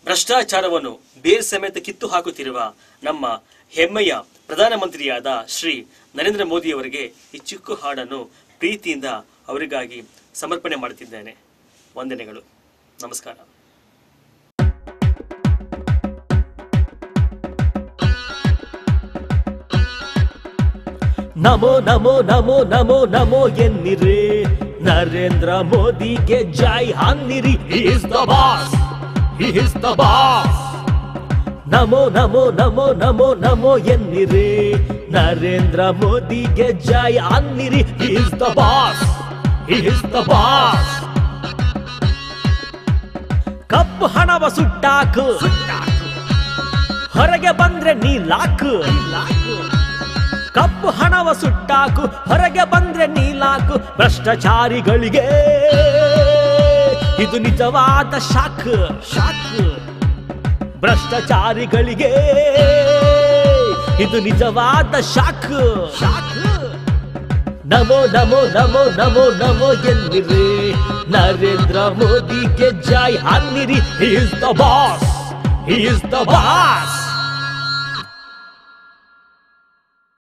ಭ್ರಷ್ಟಾಚಾರವನ್ನು ಬೇರ್ ಸಮೇತ ಕಿತ್ತು ಹಾಕುತ್ತಿರುವ ನಮ್ಮ ಹೆಮ್ಮೆಯ ಪ್ರಧಾನಮಂತ್ರಿಯಾದ ಶ್ರೀ ನರೇಂದ್ರ ಮೋದಿಯವರಿಗೆ ಈ ಚಿಕ್ಕ ಹಾಡನ್ನು ಪ್ರೀತಿಯಿಂದ ಅವರಿಗಾಗಿ ಸಮರ್ಪಣೆ ಮಾಡುತ್ತಿದ್ದೇನೆ. ವಂದನೆಗಳು. ನಮಸ್ಕಾರ. ನಮೋ ನಮೋ ನಮೋ ನಮೋ ನಮೋ ಎನ್ನಿರಿ, ನರೇಂದ್ರ ಮೋದಿಗೆ ಜೈ ಅನ್ನಿರಿ. He is the boss, he is the boss. ನಮೋ ನಮೋ ನಮೋ ನಮೋ ನಮೋ ಎನ್ನಿರಿ, ನರೇಂದ್ರ ಮೋದಿಗೆ ಜೈ ಅನ್ನಿರಿ. He is the boss, he is the boss. ಕಪ್ಪು ಹಣವ ಸುಟ್ಟಾಕು, ಹೊರಗೆ ಬಂದ್ರೆ ನೀ ಲಾಕು. ಕಪ್ಪು ಹಣವ ಸುಟ್ಟಾಕು, ಹೊರಗೆ ಬಂದ್ರೆ ನೀಲಾಕು. ಭ್ರಷ್ಟಾಚಾರಿಗಳಿಗೆ ಇದು ನಿಜವಾದ ಶಾಕ್. ಭ್ರಷ್ಟಾಚಾರಿಗಳಿಗೆ ಇದು ನಿಜವಾದ ಶಾಕ್. ನಮೋ ನಮೋ ನಮೋ ನಮೋ ನಮೋ ಎನ್ನಿರಿ, ನರೇಂದ್ರ ಮೋದಿಗೆ ಜೈ ಅನ್ನಿರಿ. He is the boss, he is the boss.